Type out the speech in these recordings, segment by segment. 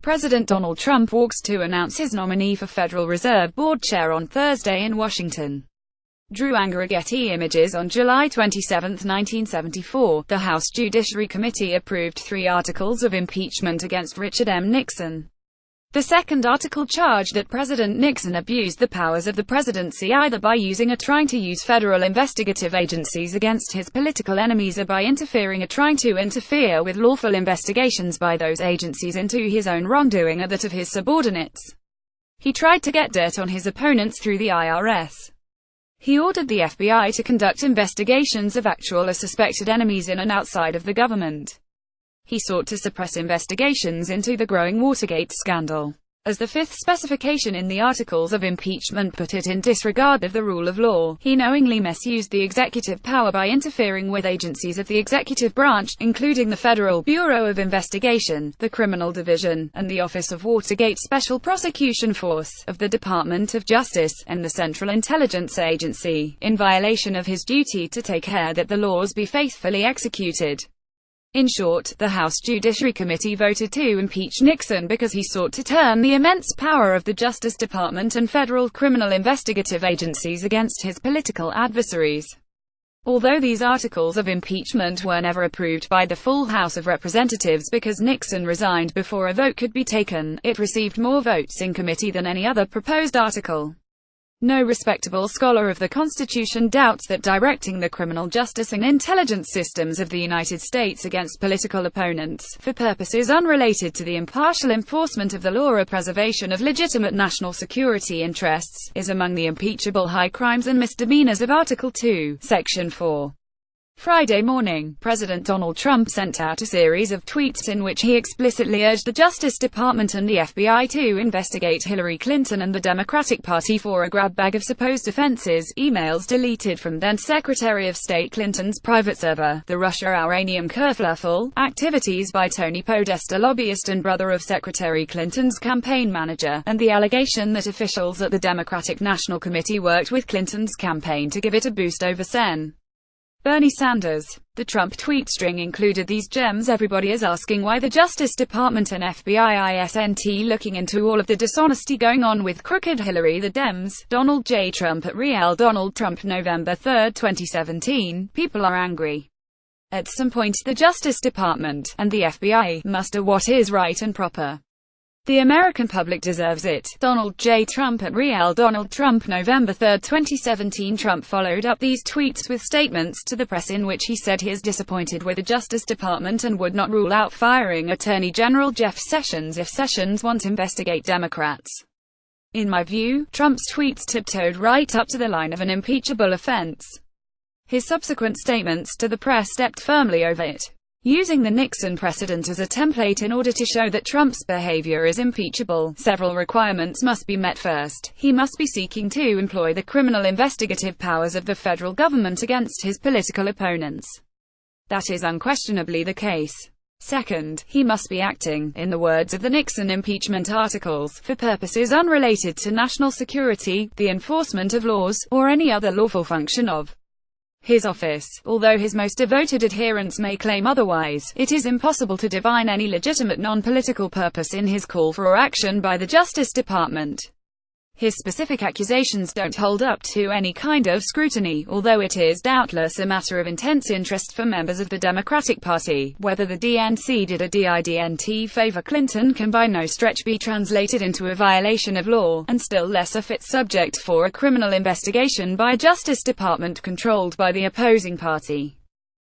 President Donald Trump walks to announce his nominee for Federal Reserve Board chair on Thursday in Washington. Drew Anger. Getty Images. On July 27, 1974, the House Judiciary Committee approved 3 articles of impeachment against Richard M. Nixon. The second article charged that President Nixon abused the powers of the presidency either by using or trying to use federal investigative agencies against his political enemies or by interfering or trying to interfere with lawful investigations by those agencies into his own wrongdoing or that of his subordinates. He tried to get dirt on his opponents through the IRS. He ordered the FBI to conduct investigations of actual or suspected enemies in and outside of the government. He sought to suppress investigations into the growing Watergate scandal. As the 5th specification in the Articles of Impeachment put it, in disregard of the rule of law, he knowingly misused the executive power by interfering with agencies of the executive branch, including the Federal Bureau of Investigation, the Criminal Division, and the Office of Watergate Special Prosecution Force, of the Department of Justice, and the Central Intelligence Agency, in violation of his duty to take care that the laws be faithfully executed. In short, the House Judiciary Committee voted to impeach Nixon because he sought to turn the immense power of the Justice Department and federal criminal investigative agencies against his political adversaries. Although these articles of impeachment were never approved by the full House of Representatives because Nixon resigned before a vote could be taken, it received more votes in committee than any other proposed article. No respectable scholar of the Constitution doubts that directing the criminal justice and intelligence systems of the United States against political opponents, for purposes unrelated to the impartial enforcement of the law or preservation of legitimate national security interests, is among the impeachable high crimes and misdemeanors of Article 2, Section 4. Friday morning, President Donald Trump sent out a series of tweets in which he explicitly urged the Justice Department and the FBI to investigate Hillary Clinton and the Democratic Party for a grab bag of supposed offenses, emails deleted from then-Secretary of State Clinton's private server, the Russia uranium kerfuffle, activities by Tony Podesta, lobbyist and brother of Secretary Clinton's campaign manager, and the allegation that officials at the Democratic National Committee worked with Clinton's campaign to give it a boost over Sen. Bernie Sanders. The Trump tweet string included these gems: "Everybody is asking why the Justice Department and FBI isn't looking into all of the dishonesty going on with crooked Hillary, the Dems, Donald J. Trump at Real Donald Trump, November 3, 2017. People are angry. At some point, the Justice Department and the FBI must do what is right and proper. The American public deserves it." Donald J. Trump at Real Donald Trump, November 3, 2017. Trump followed up these tweets with statements to the press in which he said he is disappointed with the Justice Department and would not rule out firing Attorney General Jeff Sessions if Sessions won't investigate Democrats. In my view, Trump's tweets tiptoed right up to the line of an impeachable offense. His subsequent statements to the press stepped firmly over it, using the Nixon precedent as a template in order to show that Trump's behavior is impeachable. Several requirements must be met. First, he must be seeking to employ the criminal investigative powers of the federal government against his political opponents. That is unquestionably the case. Second, he must be acting, in the words of the Nixon impeachment articles, for purposes unrelated to national security, the enforcement of laws, or any other lawful function of his office. Although his most devoted adherents may claim otherwise, it is impossible to divine any legitimate non-political purpose in his call for or action by the Justice Department. His specific accusations don't hold up to any kind of scrutiny, although it is doubtless a matter of intense interest for members of the Democratic Party. Whether the DNC did a didn't favor Clinton can by no stretch be translated into a violation of law, and still less a fit subject for a criminal investigation by a Justice Department controlled by the opposing party.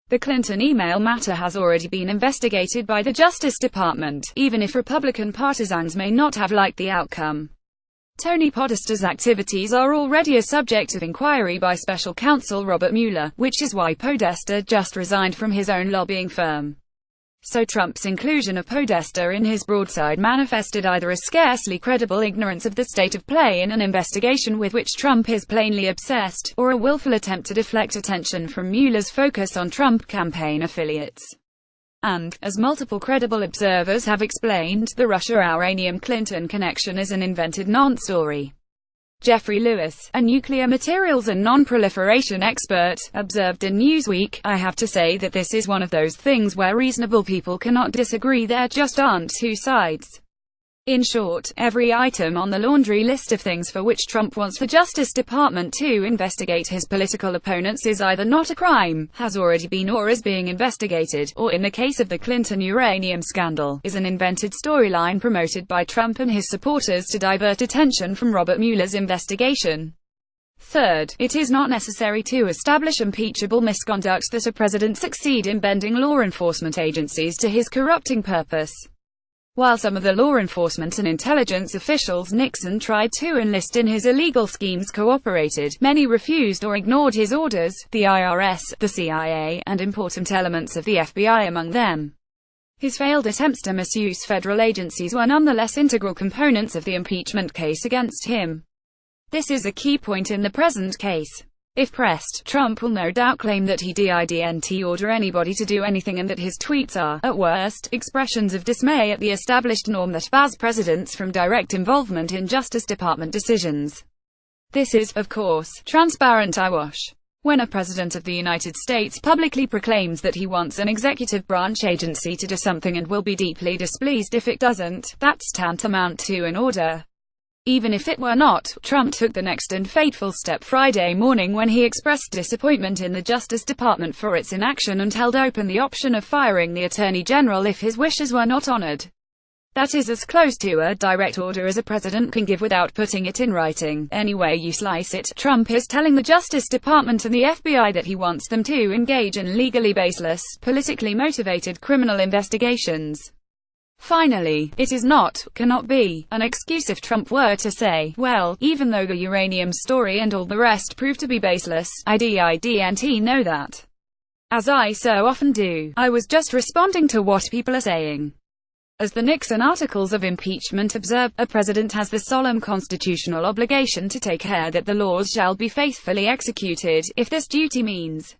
The Clinton email matter has already been investigated by the Justice Department, even if Republican partisans may not have liked the outcome. Tony Podesta's activities are already a subject of inquiry by special counsel Robert Mueller, which is why Podesta just resigned from his own lobbying firm. So Trump's inclusion of Podesta in his broadside manifested either a scarcely credible ignorance of the state of play in an investigation with which Trump is plainly obsessed, or a willful attempt to deflect attention from Mueller's focus on Trump campaign affiliates. And, as multiple credible observers have explained, the Russia-Uranium-Clinton connection is an invented non-story. Jeffrey Lewis, a nuclear materials and non-proliferation expert, observed in Newsweek, "I have to say that this is one of those things where reasonable people cannot disagree. There just aren't two sides. In short, every item on the laundry list of things for which Trump wants the Justice Department to investigate his political opponents is either not a crime, has already been or is being investigated, or in the case of the Clinton uranium scandal, is an invented storyline promoted by Trump and his supporters to divert attention from Robert Mueller's investigation. Third, it is not necessary to establish impeachable misconduct that a president succeed in bending law enforcement agencies to his corrupting purpose. While some of the law enforcement and intelligence officials Nixon tried to enlist in his illegal schemes cooperated, many refused or ignored his orders, the IRS, the CIA, and important elements of the FBI among them. His failed attempts to misuse federal agencies were nonetheless integral components of the impeachment case against him. This is a key point in the present case. If pressed, Trump will no doubt claim that he didn't order anybody to do anything and that his tweets are, at worst, expressions of dismay at the established norm that bars presidents from direct involvement in Justice Department decisions. This is, of course, transparent eyewash. When a president of the United States publicly proclaims that he wants an executive branch agency to do something and will be deeply displeased if it doesn't, that's tantamount to an order. Even if it were not, Trump took the next and fateful step Friday morning when he expressed disappointment in the Justice Department for its inaction and held open the option of firing the Attorney General if his wishes were not honored. That is as close to a direct order as a president can give without putting it in writing. Any way you slice it, Trump is telling the Justice Department and the FBI that he wants them to engage in legally baseless, politically motivated criminal investigations. Finally, it is not, cannot be, an excuse if Trump were to say, well, even though the uranium story and all the rest proved to be baseless, I didn't know that. As I so often do, I was just responding to what people are saying. As the Nixon articles of impeachment observe, a president has the solemn constitutional obligation to take care that the laws shall be faithfully executed. If this duty means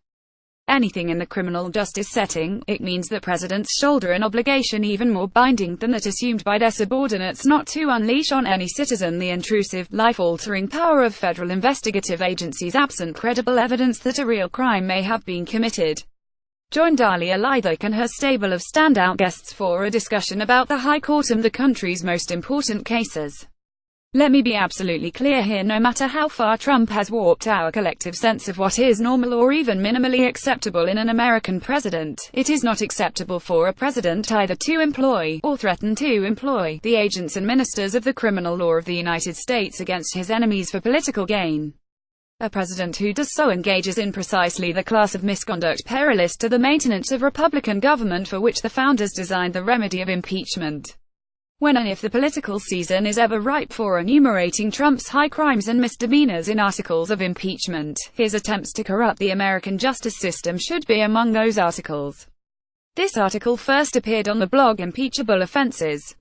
anything in the criminal justice setting, it means that presidents shoulder an obligation even more binding than that assumed by their subordinates not to unleash on any citizen the intrusive, life-altering power of federal investigative agencies absent credible evidence that a real crime may have been committed. Join Dahlia Lythick and her stable of standout guests for a discussion about the High Court and the country's most important cases. Let me be absolutely clear here, no matter how far Trump has warped our collective sense of what is normal or even minimally acceptable in an American president, it is not acceptable for a president either to employ, or threaten to employ, the agents and ministers of the criminal law of the United States against his enemies for political gain. A president who does so engages in precisely the class of misconduct perilous to the maintenance of Republican government for which the founders designed the remedy of impeachment. When and if the political season is ever ripe for enumerating Trump's high crimes and misdemeanors in articles of impeachment, his attempts to corrupt the American justice system should be among those articles. This article first appeared on the blog Impeachable Offenses.